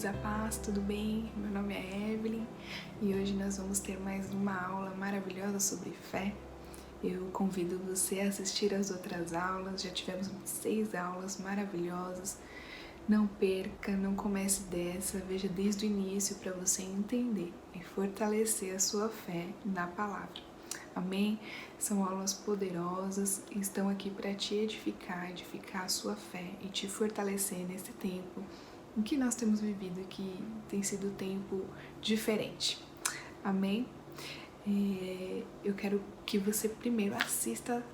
a paz, tudo bem? Meu nome é Evelyn e hoje nós vamos ter mais uma aula maravilhosa sobre fé. Eu convido você a assistir as outras aulas, já tivemos 6 aulas maravilhosas. Não perca, não comece dessa, veja desde o início para você entender e fortalecer a sua fé na palavra. Amém? São aulas poderosas, estão aqui para te edificar a sua fé e te fortalecer nesse tempo em que nós temos vivido, que tem sido um tempo diferente. Amém? Eu quero que você primeiro assista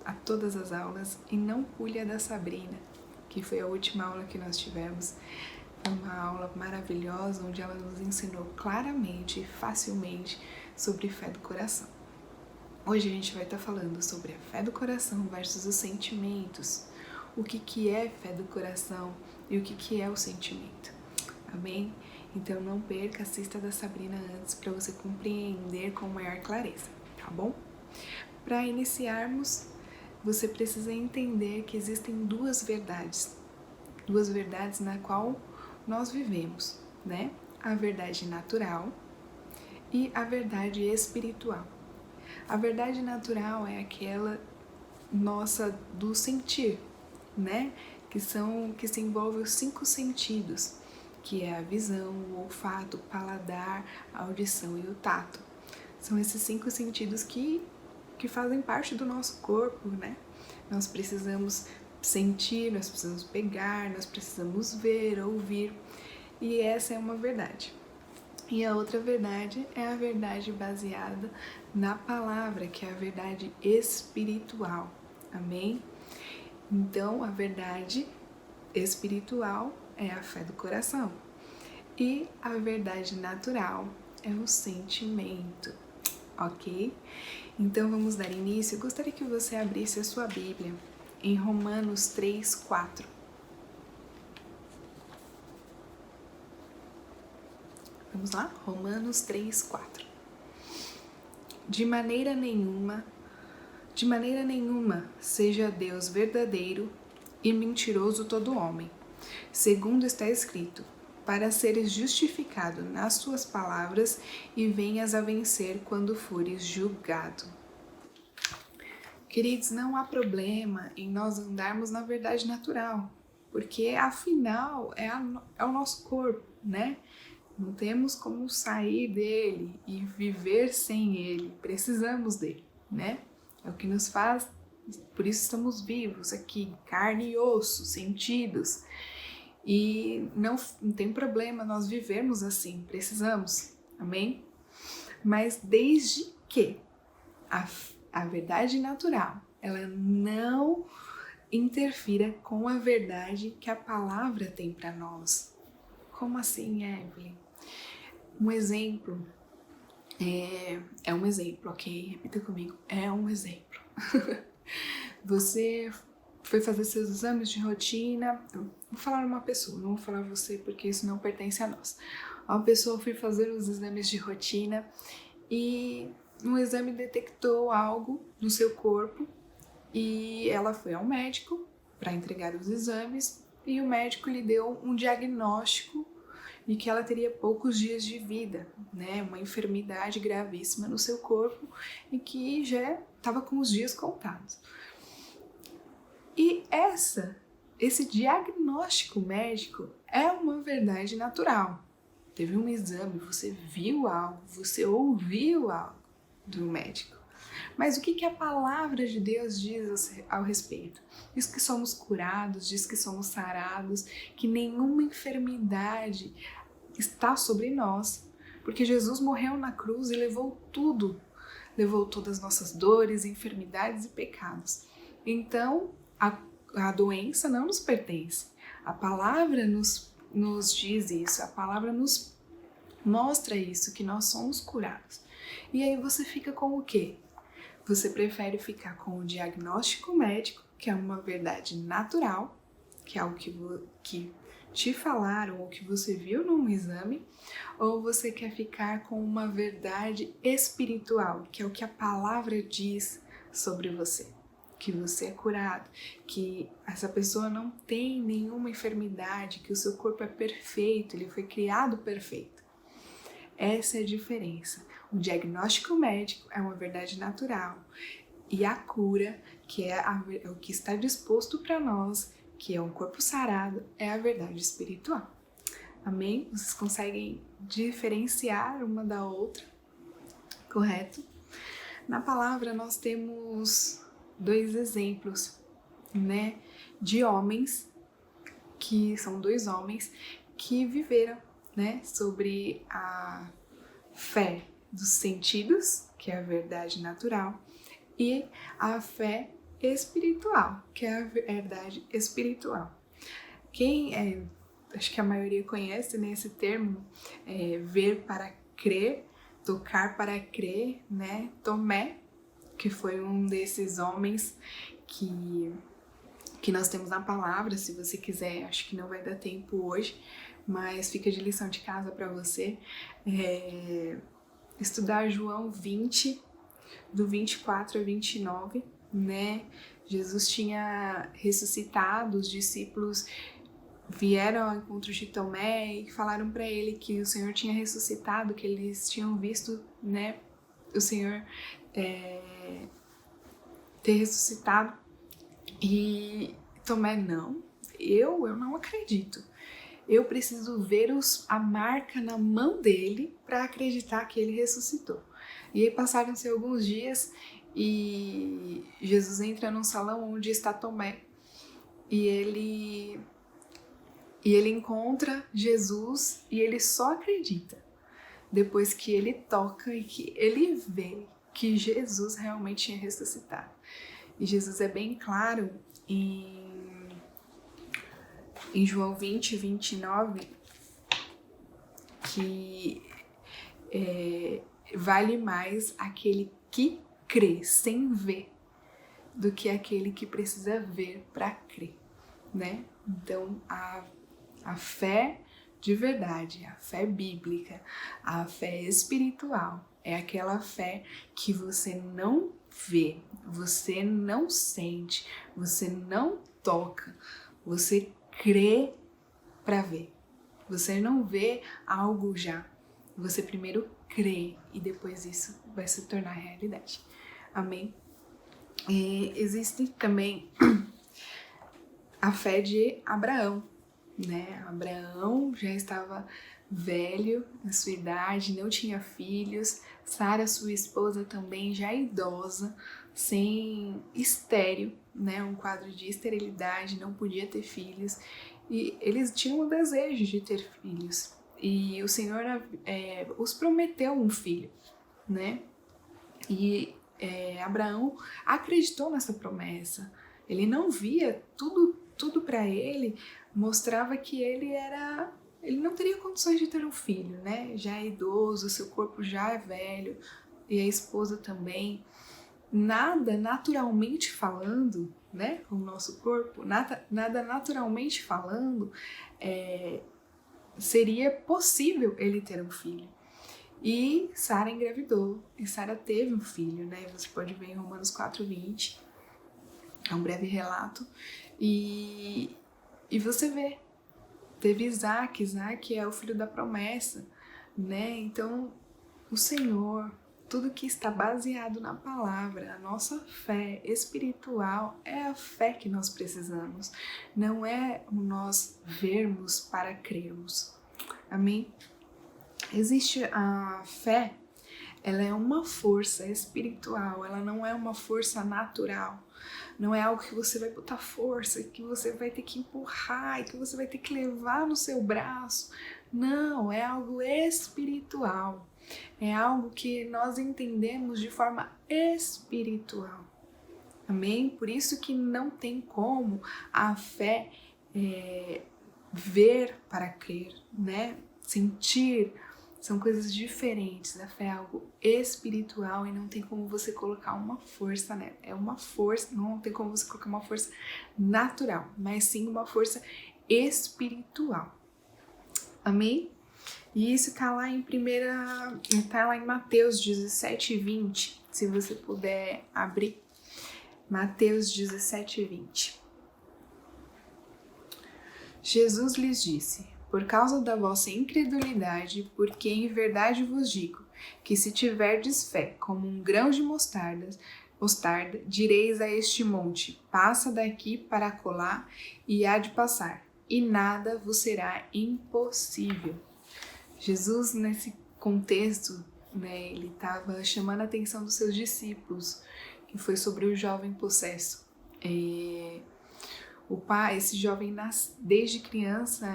a todas as aulas e não pule a da Sabrina, que foi a última aula que nós tivemos. Foi uma aula maravilhosa, onde ela nos ensinou claramente e facilmente sobre fé do coração. Hoje a gente vai estar falando sobre a fé do coração versus os sentimentos. O que é fé do coração e o que é o sentimento. Amém? Então não perca, assista da Sabrina antes para você compreender com maior clareza, tá bom? Para iniciarmos, você precisa entender que existem duas verdades na qual nós vivemos, né? A verdade natural e a verdade espiritual. A verdade natural é aquela nossa do sentir, né? Que se envolve os 5 sentidos, que é a visão, o olfato, o paladar, a audição e o tato. São esses 5 sentidos que fazem parte do nosso corpo, né? Nós precisamos sentir, nós precisamos pegar, nós precisamos ver, ouvir, e essa é uma verdade. E a outra verdade é a verdade baseada na palavra, que é a verdade espiritual. Amém? Então, a verdade espiritual é a fé do coração. E a verdade natural é o sentimento. Ok? Então, vamos dar início. Eu gostaria que você abrisse a sua Bíblia em Romanos 3:4. Vamos lá? Romanos 3:4. De maneira nenhuma seja Deus verdadeiro e mentiroso todo homem, segundo está escrito, para seres justificado nas tuas palavras e venhas a vencer quando fores julgado. Queridos, não há problema em nós andarmos na verdade natural, porque afinal é o nosso corpo, né? Não temos como sair dele e viver sem ele, precisamos dele, né? É o que nos faz, por isso estamos vivos aqui, carne e osso, sentidos. E não tem problema nós vivermos assim, precisamos, amém? Mas desde que a verdade natural, ela não interfira com a verdade que a palavra tem para nós. Como assim, Evelyn? Um exemplo, é um exemplo, ok? Repita comigo, é um exemplo. Você foi fazer seus exames de rotina, vou falar uma pessoa, não vou falar você porque isso não pertence a nós. Uma pessoa foi fazer os exames de rotina e um exame detectou algo no seu corpo e ela foi ao médico para entregar os exames e o médico lhe deu um diagnóstico de que ela teria poucos dias de vida, né? Uma enfermidade gravíssima no seu corpo e que já estava com os dias contados. E esse diagnóstico médico é uma verdade natural. Teve um exame, você viu algo, você ouviu algo do médico. Mas o que a palavra de Deus diz ao respeito? Diz que somos curados, diz que somos sarados, que nenhuma enfermidade está sobre nós, porque Jesus morreu na cruz e levou tudo, levou todas as nossas dores, enfermidades e pecados. Então, a doença não nos pertence. A palavra nos diz isso, a palavra nos mostra isso, que nós somos curados. E aí você fica com o quê? Você prefere ficar com o diagnóstico médico, que é uma verdade natural, que é algo que te falaram ou que você viu num exame, ou você quer ficar com uma verdade espiritual, que é o que a palavra diz sobre você, que você é curado, que essa pessoa não tem nenhuma enfermidade, que o seu corpo é perfeito, ele foi criado perfeito. Essa é a diferença. O diagnóstico médico é uma verdade natural e a cura, que é o que está disposto para nós, que é um corpo sarado, é a verdade espiritual. Amém? Vocês conseguem diferenciar uma da outra, correto? Na palavra nós temos 2 exemplos, né, de homens, que são 2 homens que viveram, né, sobre a fé dos sentidos, que é a verdade natural, e a fé espiritual, que é a verdade espiritual. Acho que a maioria conhece, né, esse termo, ver para crer, tocar para crer, né? Tomé, que foi um desses homens que nós temos na palavra. Se você quiser, acho que não vai dar tempo hoje, mas fica de lição de casa para você estudar João 20, do 24 a 29, né? Jesus tinha ressuscitado, os discípulos vieram ao encontro de Tomé e falaram para ele que o Senhor tinha ressuscitado, que eles tinham visto, né, o Senhor ter ressuscitado. E Tomé, não, eu não acredito. Eu preciso ver a marca na mão dele para acreditar que ele ressuscitou. E aí passaram-se alguns dias e Jesus entra num salão onde está Tomé e ele encontra Jesus e ele só acredita depois que ele toca e que ele vê que Jesus realmente tinha ressuscitado. E Jesus é bem claro em João 20, 29, que vale mais aquele que crê sem ver do que aquele que precisa ver para crer, né? Então, a fé de verdade, a fé bíblica, a fé espiritual, é aquela fé que você não vê, você não sente, você não toca, você crê para ver. Você não vê algo já, você primeiro crê e depois isso vai se tornar realidade. Amém? E existe também a fé de Abraão, né? Abraão já estava velho na sua idade, não tinha filhos. Sara, sua esposa, também já idosa, estéril, né? Um quadro de esterilidade, não podia ter filhos. E eles tinham o desejo de ter filhos. E o Senhor os prometeu um filho, né? E Abraão acreditou nessa promessa. Ele não via, tudo para ele mostrava que ele não teria condições de ter um filho, né? Já é idoso, seu corpo já é velho, e a esposa também. Nada naturalmente falando, né? O nosso corpo, nada naturalmente falando, seria possível ele ter um filho. E Sara engravidou, e Sara teve um filho, né? Você pode ver em Romanos 4:20, é um breve relato. E você vê, teve Isaac é o filho da promessa, né? Então, o Senhor, tudo que está baseado na palavra, a nossa fé espiritual é a fé que nós precisamos, não é o nós vermos para crermos. Amém? Existe a fé, ela é uma força espiritual, ela não é uma força natural. Não é algo que você vai botar força, que você vai ter que empurrar, que você vai ter que levar no seu braço. Não, é algo espiritual. É algo que nós entendemos de forma espiritual. Amém? Por isso que não tem como a fé ver para crer, né? Sentir. São coisas diferentes. A fé é algo espiritual e não tem como você colocar uma força, né? É uma força, não tem como você colocar uma força natural, mas sim uma força espiritual. Amém? E isso tá lá em Mateus 17:20, se você puder abrir. Mateus 17:20. Jesus lhes disse: por causa da vossa incredulidade, porque em verdade vos digo, que se tiverdes fé como um grão de mostarda, direis a este monte, passa daqui para acolá, e há de passar, e nada vos será impossível. Jesus, nesse contexto, ele estava chamando a atenção dos seus discípulos, que foi sobre o jovem possesso. Esse jovem, desde criança,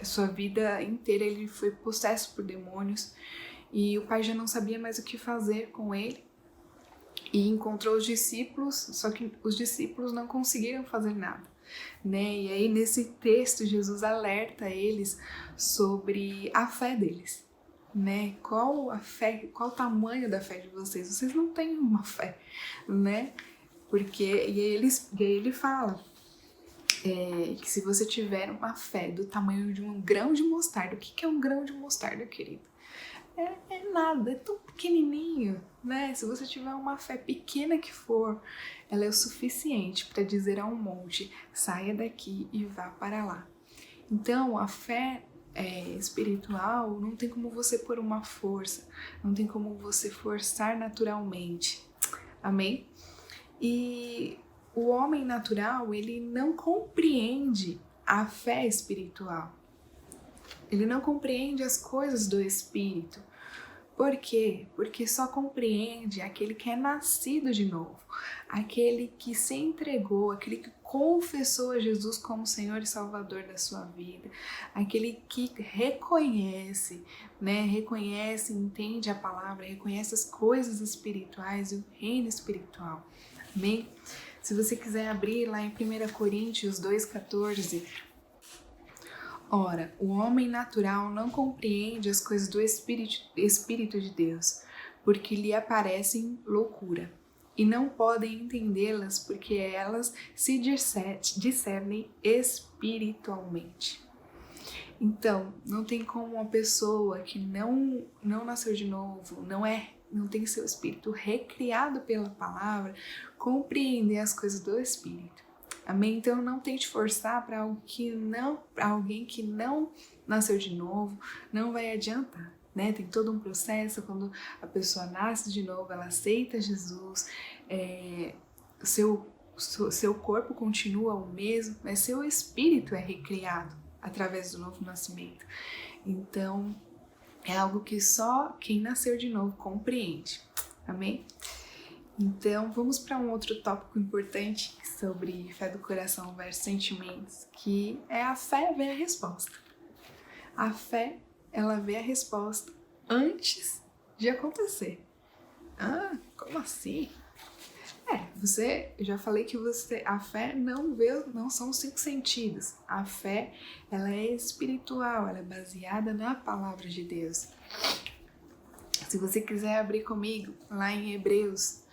sua vida inteira ele foi possesso por demônios, e o pai já não sabia mais o que fazer com ele, e encontrou os discípulos, só que os discípulos não conseguiram fazer nada, E aí nesse texto Jesus alerta eles sobre a fé deles, Qual a fé, qual o tamanho da fé de vocês? Vocês não têm uma fé, Porque e aí ele fala que se você tiver uma fé do tamanho de um grão de mostarda, o que é um grão de mostarda, querido? É nada, é tão pequenininho, Se você tiver uma fé pequena que for, ela é o suficiente para dizer a um monte, saia daqui e vá para lá. Então, a fé espiritual não tem como você pôr uma força, não tem como você forçar naturalmente, amém? E o homem natural, ele não compreende a fé espiritual. Ele não compreende as coisas do Espírito. Por quê? Porque só compreende aquele que é nascido de novo, aquele que se entregou, aquele que confessou a Jesus como Senhor e Salvador da sua vida, aquele que reconhece, reconhece, entende a palavra, reconhece as coisas espirituais e o reino espiritual. Amém? Se você quiser abrir lá em 1 Coríntios 2,14... Ora, o homem natural não compreende as coisas do Espírito de Deus, porque lhe aparecem loucura, e não podem entendê-las porque elas se discernem espiritualmente. Então, não tem como uma pessoa que não nasceu de novo, não tem seu espírito recriado pela palavra, compreender as coisas do Espírito. Amém? Então não tente forçar para alguém que não nasceu de novo, não vai adiantar, Tem todo um processo. Quando a pessoa nasce de novo, ela aceita Jesus, seu corpo continua o mesmo, mas seu espírito é recriado através do novo nascimento. Então é algo que só quem nasceu de novo compreende. Amém? Então, vamos para um outro tópico importante sobre fé do coração versus sentimentos, que é a fé vê a resposta. A fé, ela vê a resposta antes de acontecer. Ah, como assim? Eu já falei que a fé não são os 5 sentidos. A fé, ela é espiritual, ela é baseada na palavra de Deus. Se você quiser abrir comigo, lá em Hebreus,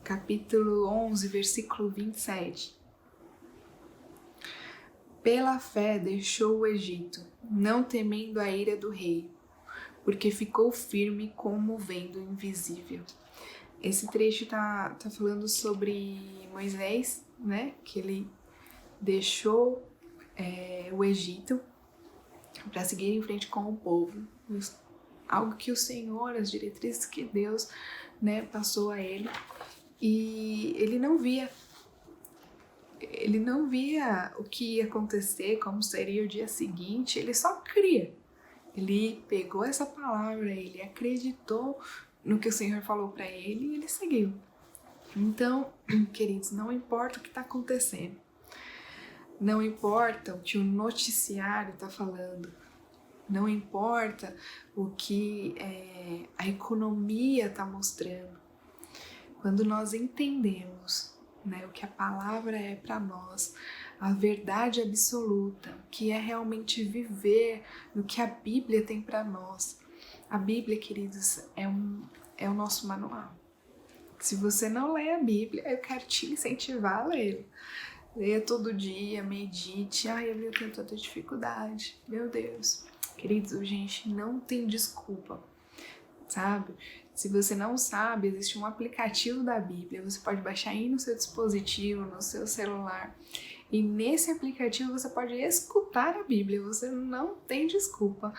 capítulo 11, versículo 27. Pela fé deixou o Egito, não temendo a ira do rei, porque ficou firme como vendo invisível. Esse trecho tá falando sobre Moisés, que ele deixou o Egito para seguir em frente com o povo. Algo que o Senhor, as diretrizes que Deus passou a ele. E ele não via o que ia acontecer, como seria o dia seguinte, ele só cria. Ele pegou essa palavra, ele acreditou no que o Senhor falou para ele e ele seguiu. Então, queridos, não importa o que está acontecendo, não importa o que o noticiário está falando, não importa o que a economia está mostrando. Quando nós entendemos o que a palavra é para nós, a verdade absoluta, o que é realmente viver no que a Bíblia tem para nós. A Bíblia, queridos, é o nosso manual. Se você não lê a Bíblia, eu quero te incentivar a lê-la. Leia todo dia, medite. Eu tenho tanta dificuldade. Meu Deus. Queridos, gente, não tem desculpa. sabe? Se você não sabe, existe um aplicativo da Bíblia, você pode baixar aí no seu dispositivo, no seu celular, e nesse aplicativo você pode escutar a Bíblia, você não tem desculpa.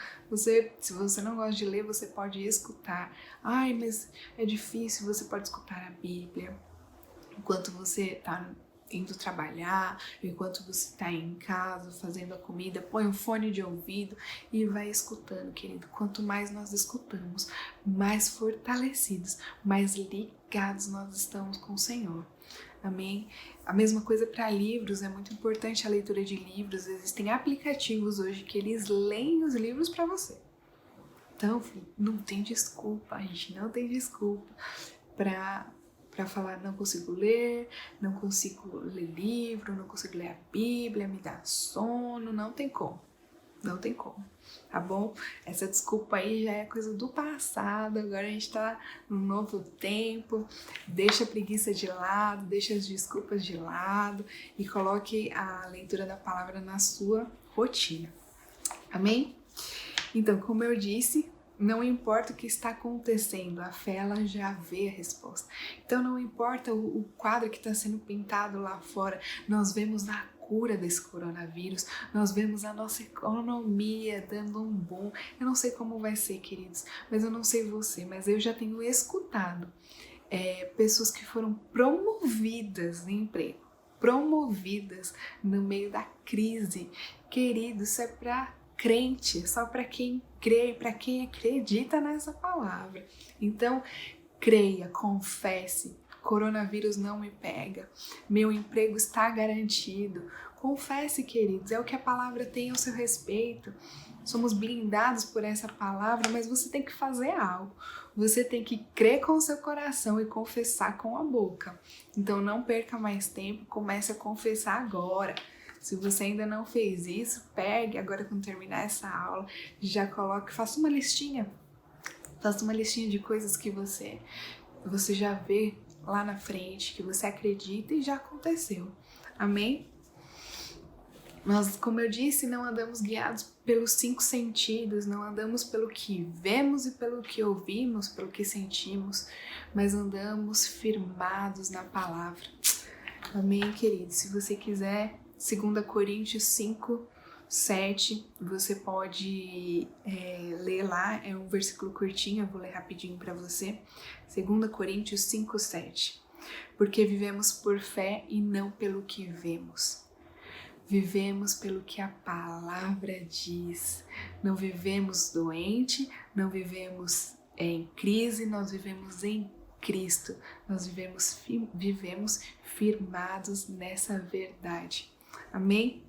Se você não gosta de ler, você pode escutar. Ai, mas é difícil, você pode escutar a Bíblia enquanto você está indo trabalhar, enquanto você está em casa fazendo a comida, põe um fone de ouvido e vai escutando, querido. Quanto mais nós escutamos, mais fortalecidos, mais ligados nós estamos com o Senhor. Amém? A mesma coisa para livros, é muito importante a leitura de livros. Existem aplicativos hoje que eles leem os livros para você. Então, filho, não tem desculpa, a gente não tem desculpa para falar não consigo ler livro, não consigo ler a Bíblia, me dá sono, não tem como, tá bom? Essa desculpa aí já é coisa do passado, agora a gente tá num novo tempo, deixa a preguiça de lado, deixa as desculpas de lado e coloque a leitura da palavra na sua rotina, amém? Então, como eu disse, não importa o que está acontecendo, a fé ela já vê a resposta. Então não importa o quadro que está sendo pintado lá fora, nós vemos a cura desse coronavírus, nós vemos a nossa economia dando um boom. Eu não sei como vai ser, queridos, mas eu não sei você, mas eu já tenho escutado pessoas que foram promovidas em emprego, promovidas no meio da crise. Querido, isso é para crente, só para quem crê, para quem acredita nessa palavra. Então, creia, confesse, coronavírus não me pega, meu emprego está garantido. Confesse, queridos, é o que a palavra tem ao seu respeito. Somos blindados por essa palavra, mas você tem que fazer algo. Você tem que crer com o seu coração e confessar com a boca. Então não perca mais tempo, comece a confessar agora. Se você ainda não fez isso, pegue agora quando terminar essa aula, já coloque, faça uma listinha de coisas que você já vê lá na frente, que você acredita e já aconteceu. Amém? Nós, como eu disse, não andamos guiados pelos 5 sentidos, não andamos pelo que vemos e pelo que ouvimos, pelo que sentimos, mas andamos firmados na palavra. Amém, querido? Se você quiser, 2 Coríntios 5, 7, você pode ler lá, é um versículo curtinho, eu vou ler rapidinho para você. 2 Coríntios 5, 7. Porque vivemos por fé e não pelo que vemos. Vivemos pelo que a palavra diz. Não vivemos doente, não vivemos em crise, nós vivemos em Cristo. Nós vivemos firmados nessa verdade. Amém?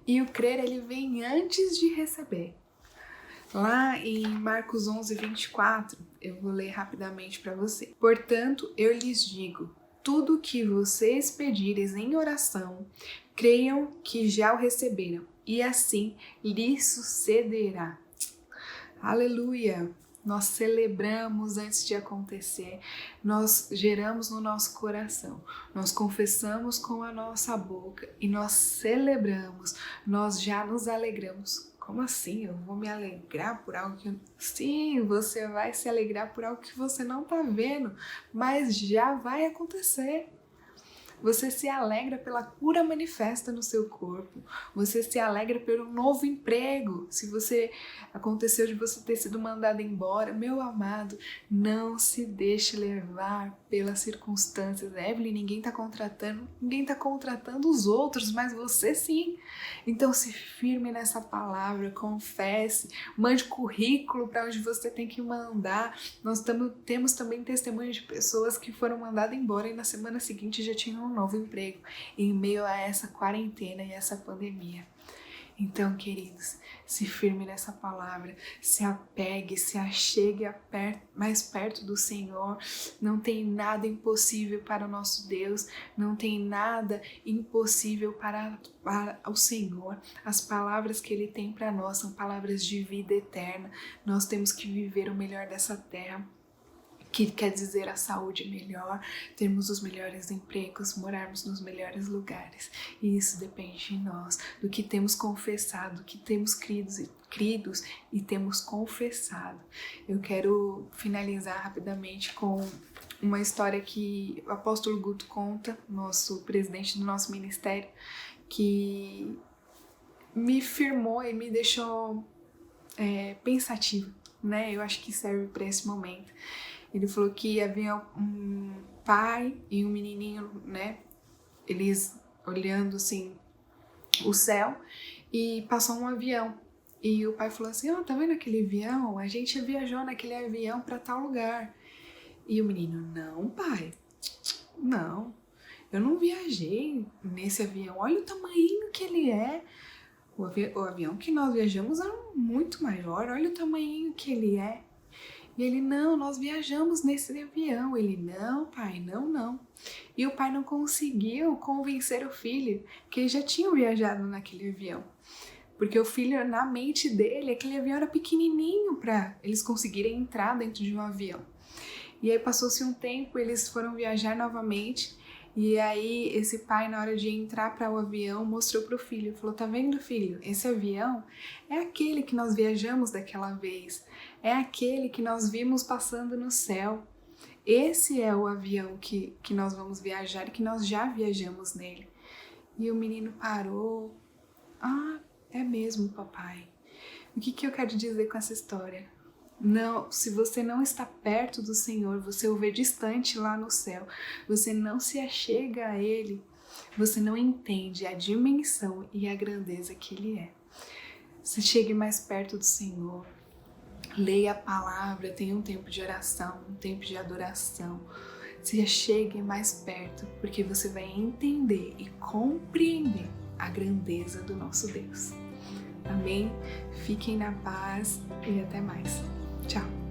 E o crer, ele vem antes de receber. Lá em Marcos 11, 24, eu vou ler rapidamente para você. Portanto, eu lhes digo, tudo que vocês pedirem em oração, creiam que já o receberam, e assim lhes sucederá. Aleluia! Nós celebramos antes de acontecer, nós geramos no nosso coração, nós confessamos com a nossa boca e nós celebramos, nós já nos alegramos. Como assim? Eu vou me alegrar por algo que... Sim, você vai se alegrar por algo que você não está vendo, mas já vai acontecer. Você se alegra pela cura manifesta no seu corpo. Você se alegra pelo novo emprego. Se aconteceu de você ter sido mandado embora, meu amado, não se deixe levar pelas circunstâncias. Evelyn, ninguém está contratando os outros, mas você sim. Então se firme nessa palavra, confesse, mande currículo para onde você tem que mandar. Nós temos também testemunhos de pessoas que foram mandadas embora e na semana seguinte já tinham um novo emprego em meio a essa quarentena e essa pandemia. Então, queridos, se firme nessa palavra, se apegue, se achegue mais perto do Senhor. Não tem nada impossível para o nosso Deus, não tem nada impossível para o Senhor. As palavras que Ele tem para nós são palavras de vida eterna. Nós temos que viver o melhor dessa terra. que quer dizer a saúde melhor, termos os melhores empregos, morarmos nos melhores lugares. E isso depende de nós, do que temos confessado, do que temos cridos e temos confessado. Eu quero finalizar rapidamente com uma história que o apóstolo Guto conta, nosso presidente do nosso ministério, que me firmou e me deixou pensativa, né? Eu acho que serve para esse momento. Ele falou que havia um pai e um menininho, né? Eles olhando assim o céu e passou um avião. E o pai falou assim: tá vendo aquele avião? A gente viajou naquele avião para tal lugar. E o menino: não, pai, não, eu não viajei nesse avião. Olha o tamanho que ele é. O avião que nós viajamos era muito maior. Olha o tamanho que ele é. E ele: não, nós viajamos nesse avião. Ele: não, pai, não. E o pai não conseguiu convencer o filho que eles já tinham viajado naquele avião. Porque o filho, na mente dele, aquele avião era pequenininho para eles conseguirem entrar dentro de um avião. E aí passou-se um tempo, eles foram viajar novamente. E aí esse pai, na hora de entrar para o avião, mostrou para o filho. Falou: tá vendo, filho? Esse avião é aquele que nós viajamos daquela vez. É aquele que nós vimos passando no céu. Esse é o avião que nós vamos viajar e que nós já viajamos nele. E o menino parou. É mesmo, papai. O que eu quero dizer com essa história? Não, se você não está perto do Senhor, você o vê distante lá no céu, você não se achega a Ele, você não entende a dimensão e a grandeza que Ele é. Se chegue mais perto do Senhor, leia a palavra, tenha um tempo de oração, um tempo de adoração. Se chegue mais perto, porque você vai entender e compreender a grandeza do nosso Deus. Amém? Fiquem na paz e até mais. Tchau!